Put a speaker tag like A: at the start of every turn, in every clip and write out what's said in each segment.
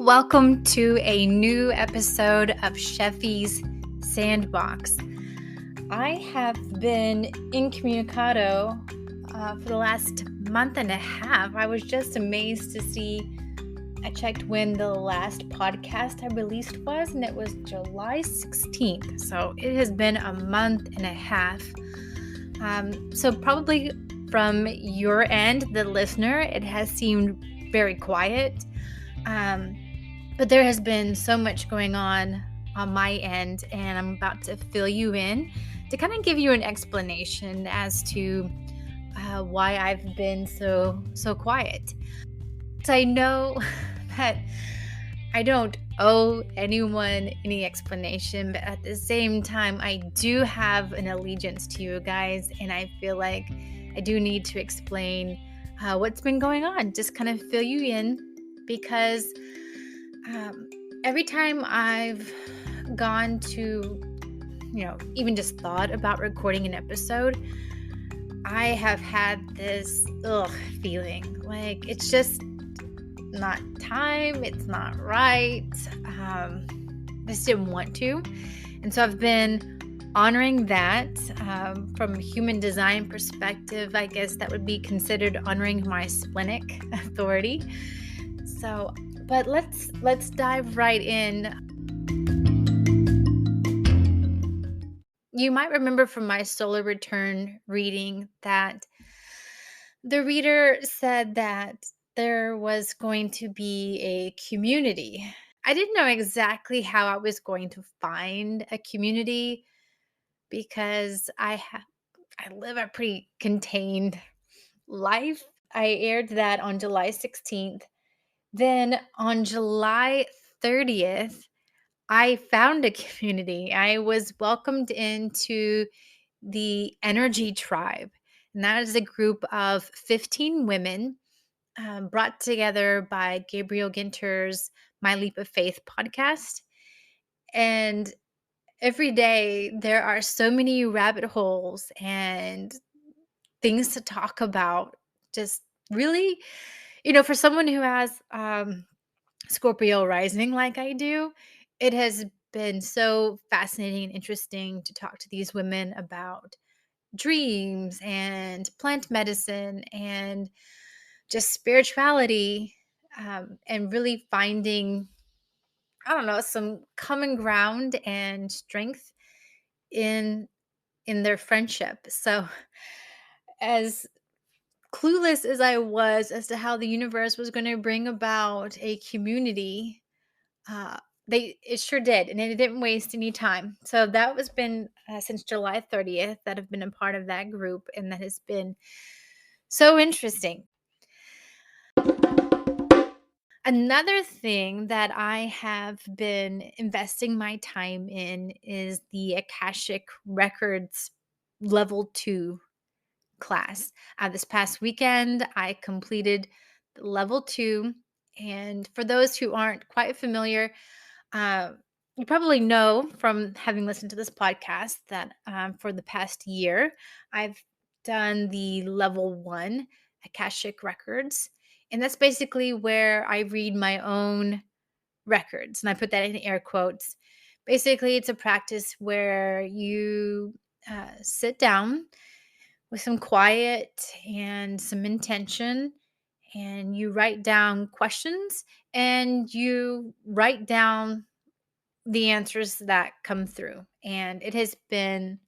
A: Welcome to a new episode of Sheffy's Sandbox. I have been incommunicado for the last month and a half. I was just amazed to see. I checked when the last podcast I released was, and it was July 16th. So it has been a month and a half. So probably from your end, the listener, it has seemed very quiet. But there has been so much going on my end, and I'm about to fill you in to kind of give you an explanation as to why I've been so quiet. So I know that I don't owe anyone any explanation, but at the same time, I do have an allegiance to you guys, and I feel like I do need to explain what's been going on, just kind of fill you in, because every time I've gone to, even just thought about recording an episode, I have had this feeling like it's just not time, it's not right. I just didn't want to. And so I've been honoring that from a human design perspective. I guess that would be considered honoring my splenic authority. So but let's dive right in. You might remember from my solar return reading that the reader said that there was going to be a community. I didn't know exactly how I was going to find a community because I live a pretty contained life. I aired that on July 16th. Then on July 30th, I found a community. I was welcomed into the Energy Tribe. And that is a group of 15 women brought together by Gabriel Ginter's My Leap of Faith podcast. And every day there are so many rabbit holes and things to talk about. Just really, for someone who has Scorpio rising like I do, it has been so fascinating and interesting to talk to these women about dreams and plant medicine and just spirituality, and really finding, some common ground and strength in their friendship. So as clueless as I was as to how the universe was going to bring about a community, uh, it sure did, and it didn't waste any time. So that was been since July 30th that I've been a part of that group, and that has been so interesting. Another thing that I have been investing my time in is the Akashic Records Level 2 class. This past weekend, I completed Level 2, and for those who aren't quite familiar, you probably know from having listened to this podcast that for the past year, I've done the Level 1 Akashic Records. And that's basically where I read my own records. And I put that in air quotes. Basically, it's a practice where you sit down with some quiet and some intention, and you write down questions and you write down the answers that come through. And it has been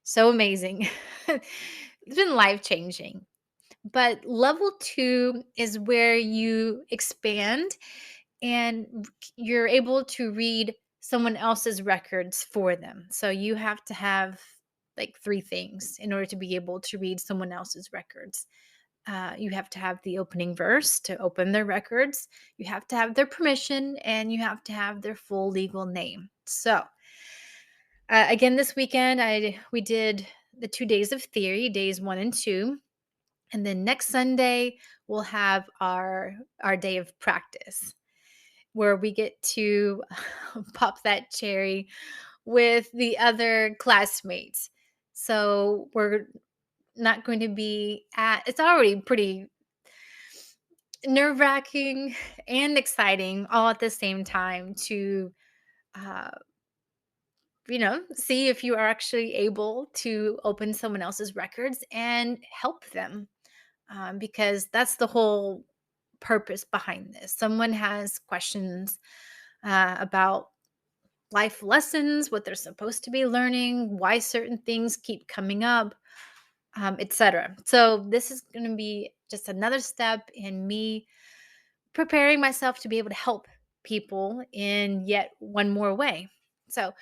A: so amazing. It's been life-changing. But level 2 is where you expand and you're able to read someone else's records for them. So you have to have like 3 things in order to be able to read someone else's records. You have to have the opening verse to open their records. You have to have their permission, and you have to have their full legal name. So, again, this weekend, we did the 2 days of theory, days 1 and 2, and then next Sunday we'll have our day of practice, where we get to pop that cherry with the other classmates. So we're not going to be it's already pretty nerve-wracking and exciting all at the same time to, uh, see if you are actually able to open someone else's records and help them, because that's the whole purpose behind this. Someone has questions about life lessons, what they're supposed to be learning, why certain things keep coming up, etc. So this is going to be just another step in me preparing myself to be able to help people in yet one more way. So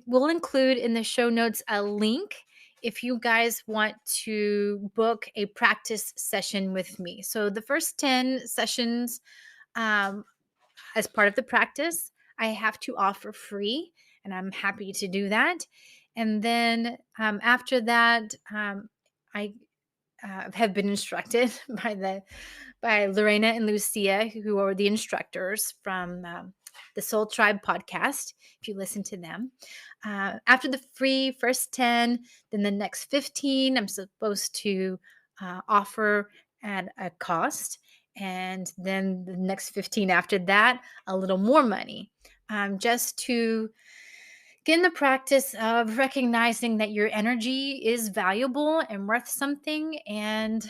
A: will include in the show notes a link if you guys want to book a practice session with me. So the first 10 sessions, um, as part of the practice, I have to offer free, and I'm happy to do that. And then after that, I have been instructed by Lorena and Lucia, who are the instructors from the Soul Tribe podcast. If you listen to them, after the free first 10, then the next 15, I'm supposed to offer at a cost. And then the next 15 after that, a little more money, just to get in the practice of recognizing that your energy is valuable and worth something. And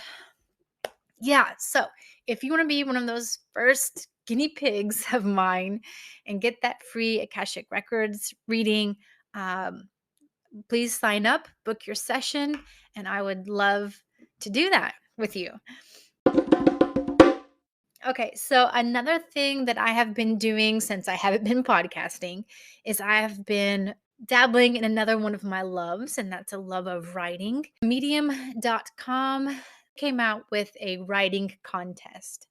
A: yeah, so if you want to be one of those first guinea pigs of mine and get that free Akashic Records reading, um, please sign up, book your session, and I would love to do that with you. Okay, so another thing that I have been doing since I haven't been podcasting is I have been dabbling in another one of my loves, and that's a love of writing. Medium.com came out with a writing contest.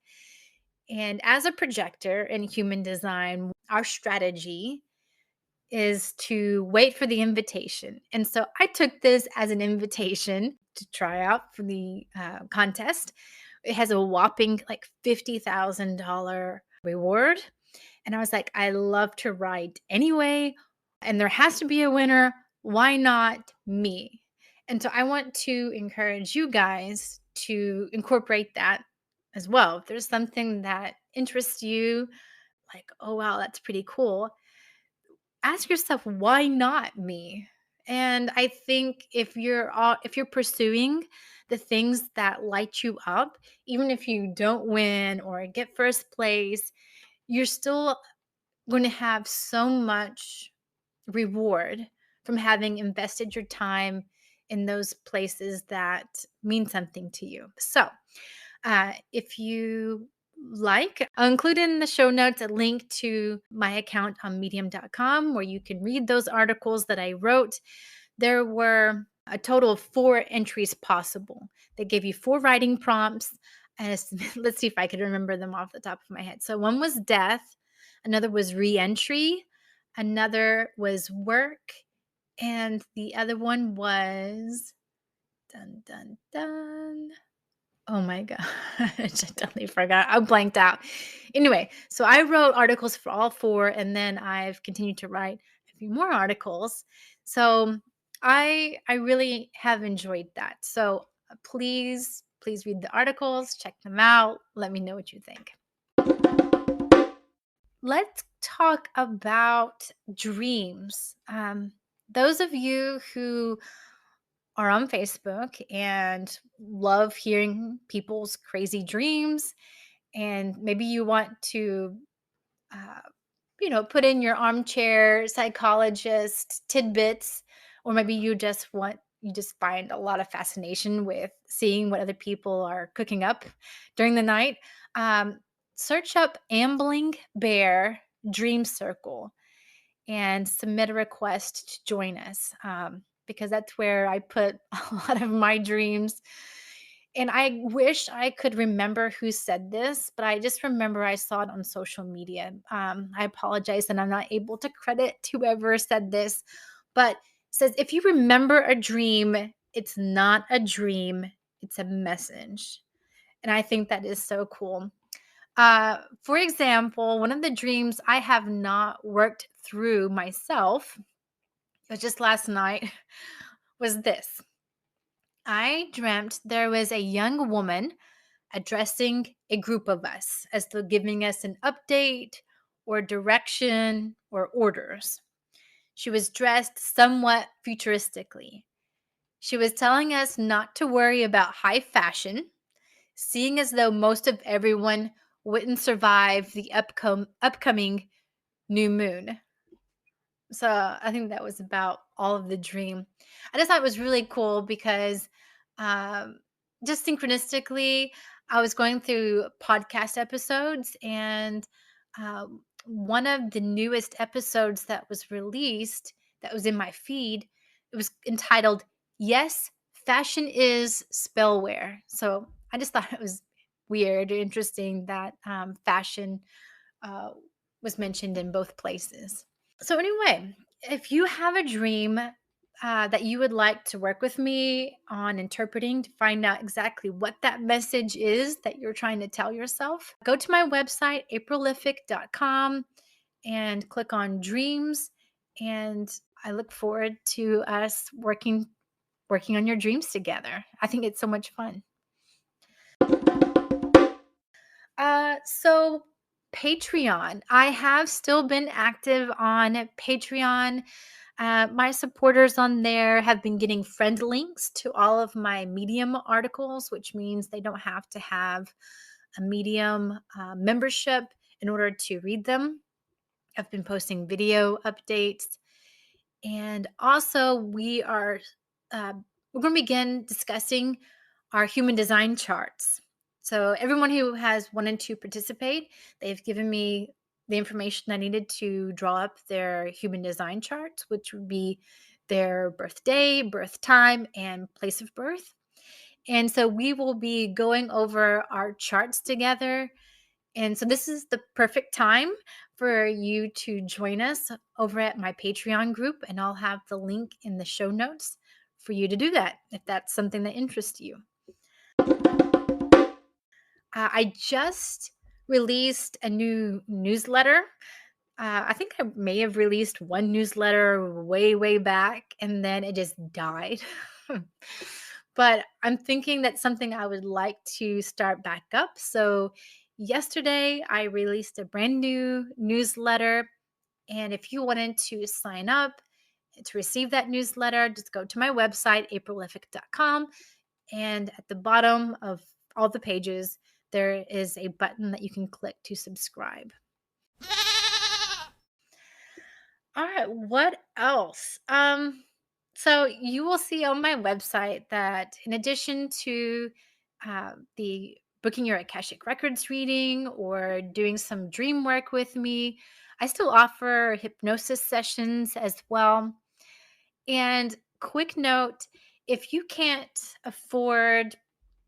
A: And as a projector in human design, our strategy is to wait for the invitation. And so I took this as an invitation to try out for the contest. It has a whopping like $50,000 reward. And I was like, I love to write anyway, and there has to be a winner. Why not me? And so I want to encourage you guys to incorporate that as well. If there's something that interests you, like, oh, wow, that's pretty cool, ask yourself, why not me? And I think if you're pursuing the things that light you up, even if you don't win or get first place, you're still going to have so much reward from having invested your time in those places that mean something to you. So, if you like, I'll include in the show notes a link to my account on medium.com where you can read those articles that I wrote. There were a total of 4 entries possible. They gave you 4 writing prompts. And let's see if I could remember them off the top of my head. So one was death, another was reentry, another was work, and the other one was dun dun dun. Oh my god, I totally forgot. I blanked out. Anyway, so I wrote articles for all 4, and then I've continued to write a few more articles. So I really have enjoyed that. So please read the articles, check them out. Let me know what you think. Let's talk about dreams. Those of you who are on Facebook and love hearing people's crazy dreams, and maybe you want to, uh, put in your armchair psychologist tidbits, or maybe you just find a lot of fascination with seeing what other people are cooking up during the night. Um, Search up Ambling Bear Dream Circle and submit a request to join us, because that's where I put a lot of my dreams. And I wish I could remember who said this, but I just remember I saw it on social media. I apologize and I'm not able to credit whoever said this, but it says, if you remember a dream, it's not a dream, it's a message. And I think that is so cool. For example, one of the dreams I have not worked through myself, it was just last night, was this. I dreamt there was a young woman addressing a group of us as though giving us an update or direction or orders. She was dressed somewhat futuristically. She was telling us not to worry about high fashion, seeing as though most of everyone wouldn't survive the upcoming new moon. So I think that was about all of the dream. I just thought it was really cool because um, just synchronistically, I was going through podcast episodes, and one of the newest episodes that was released that was in my feed, it was entitled "Yes, Fashion is Spellware." So I just thought it was weird, interesting that fashion uh, was mentioned in both places. So, anyway, if you have a dream that you would like to work with me on interpreting to find out exactly what that message is that you're trying to tell yourself, go to my website, aprilific.com, and click on dreams. And I look forward to us working on your dreams together. I think it's so much fun. So Patreon. I have still been active on Patreon. My supporters on there have been getting friend links to all of my Medium articles, which means they don't have to have a Medium membership in order to read them. I've been posting video updates, and also uh, we're going to begin discussing our human design charts. So everyone who has wanted to participate, they've given me the information I needed to draw up their human design charts, which would be their birthday, birth time, and place of birth. And so we will be going over our charts together. And so this is the perfect time for you to join us over at my Patreon group, and I'll have the link in the show notes for you to do that if that's something that interests you. I just released a new newsletter. I think I may have released one newsletter way, way back, and then it just died. But I'm thinking that's something I would like to start back up. So, yesterday I released a brand new newsletter. And if you wanted to sign up to receive that newsletter, just go to my website, aprilific.com. And at the bottom of all the pages, there is a button that you can click to subscribe. All right, what else? So you will see on my website that in addition to the booking your Akashic Records reading or doing some dream work with me, I still offer hypnosis sessions as well. And quick note, if you can't afford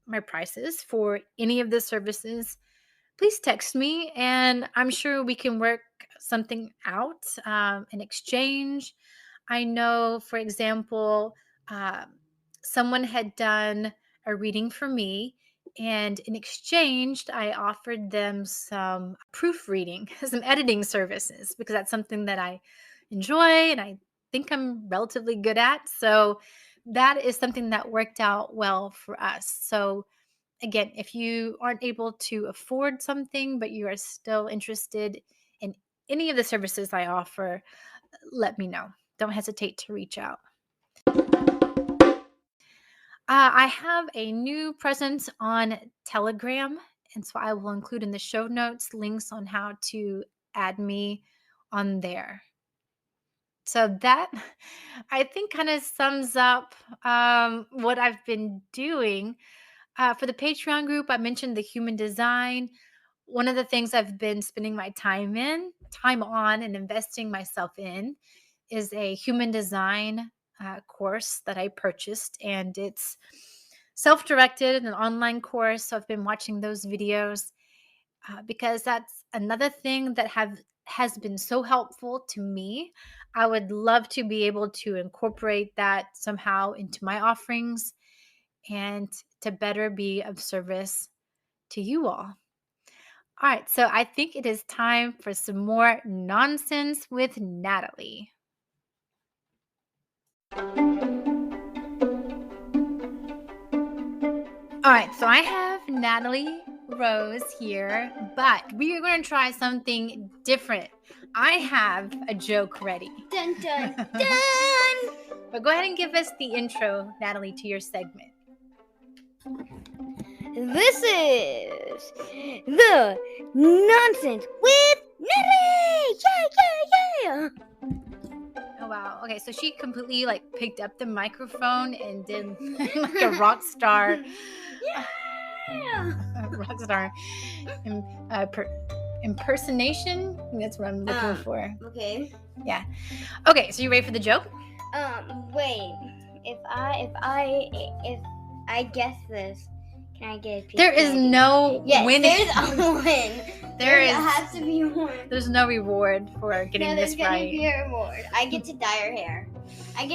A: my prices for any of the services, please text me and I'm sure we can work something out in exchange. I know, for example, um, someone had done a reading for me, and in exchange, I offered them some proofreading, some editing services, because that's something that I enjoy and I think I'm relatively good at. So that is something that worked out well for us. So again, if you aren't able to afford something, but you are still interested in any of the services I offer, let me know. Don't hesitate to reach out. I have a new presence on Telegram, and so I will include in the show notes links on how to add me on there. So that I think kind of sums up what I've been doing. For the Patreon group, I mentioned the human design. One of the things I've been spending my time on, and investing myself in is a human design course that I purchased, and it's self-directed, an online course. So I've been watching those videos because that's another thing that have has been so helpful to me. I would love to be able to incorporate that somehow into my offerings and to better be of service to you all. All right, so I think it is time for some more nonsense with Natalie. All right, so I have Natalie Rose here, but we are going to try something different. I have a joke ready.
B: Dun, dun, dun.
A: But go ahead and give us the intro, Natalie, to your segment.
B: This is the Nonsense with Natalie. Yeah.
A: Oh, wow. Okay, so she completely picked up the microphone and did like a rock star. Rock star impersonation. I think that's what I'm looking for.
B: Okay.
A: Yeah. Okay, so you ready for the joke?
B: Wait. If I guess this, can I get a piece?
A: There is no winning.
B: There's a win. There has to be one.
A: There's no reward for getting this right.
B: There's gonna be a reward. I get to dye her hair. And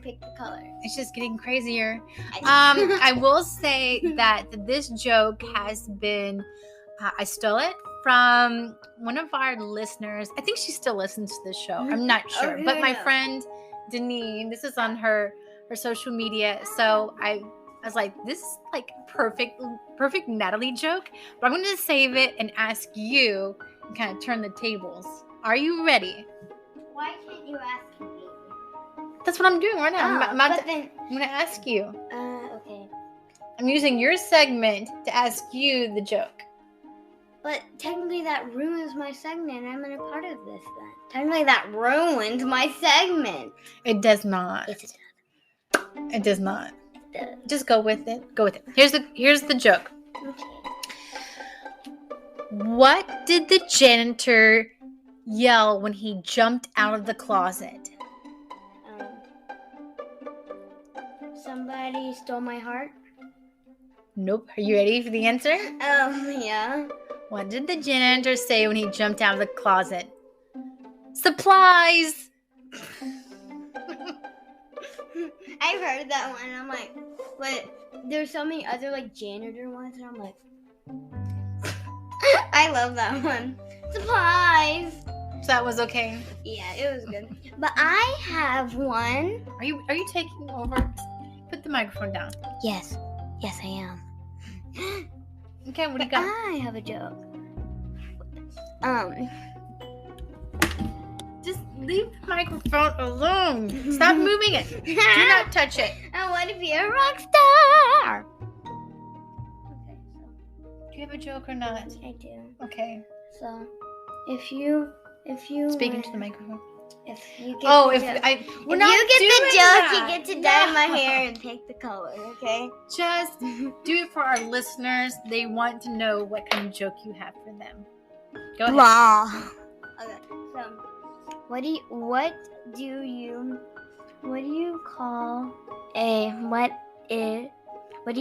B: pick the color.
A: It's just getting crazier. I will say that this joke has been, I stole it from one of our listeners. I think she still listens to the show. I'm not sure. But my friend, Denise, this is on her social media. So I was like, this is perfect Natalie joke. But I'm going to save it and ask you and kind of turn the tables. Are you ready?
B: Why can't you ask me?
A: That's what I'm doing right now. I'm going to ask you.
B: Okay.
A: I'm using your segment to ask you the joke.
B: But technically that ruins my segment. I'm not a part of this then. Technically that ruins my segment.
A: It does not. It does not. Just go with it. Here's the joke.
B: Okay.
A: What did the janitor yell when he jumped out of the closet?
B: Somebody stole my heart?
A: Nope. Are you ready for the answer?
B: Yeah.
A: What did the janitor say when he jumped out of the closet? Supplies!
B: I've heard that one, and I'm like, but there's so many other janitor ones, and I'm like, I love that one. Supplies!
A: So that was okay?
B: Yeah, it was good. But I have one.
A: Are you taking over? Put the microphone down.
B: Yes, I am.
A: Okay, what do you got?
B: I have a joke.
A: Just leave the microphone alone. Stop moving it. Do not touch it.
B: I want to be a rock star. Okay, so.
A: Do you have a joke or not?
B: I do.
A: Okay.
B: So, if you
A: speak into the microphone.
B: If you get
A: the
B: joke, you get to dye my hair and pick the color, okay?
A: Just do it for our listeners. They want to know what kind of joke you have for them. Go ahead.
B: Blah. Okay, so what do you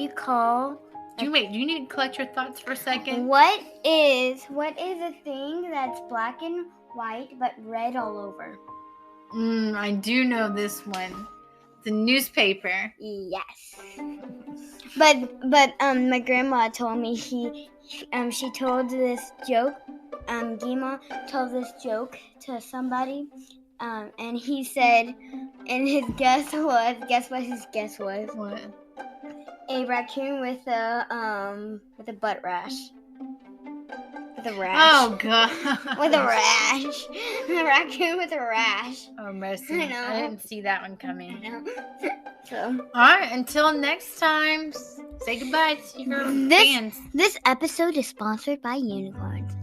B: call
A: do you need to collect your thoughts for a second?
B: What is a thing that's black and white but red all over?
A: I do know this one. The newspaper.
B: Yes. But my grandma told me she told this joke. Gima told this joke to somebody. And he said, and his guess what his guess was?
A: What?
B: A raccoon with a butt rash. With a rash.
A: Oh, God.
B: With a rash. A raccoon with a rash.
A: Oh, mercy.
B: I know.
A: I didn't see that one coming.
B: I know. So.
A: All right. Until next time, say goodbye to your fans.
B: This episode is sponsored by unicorns.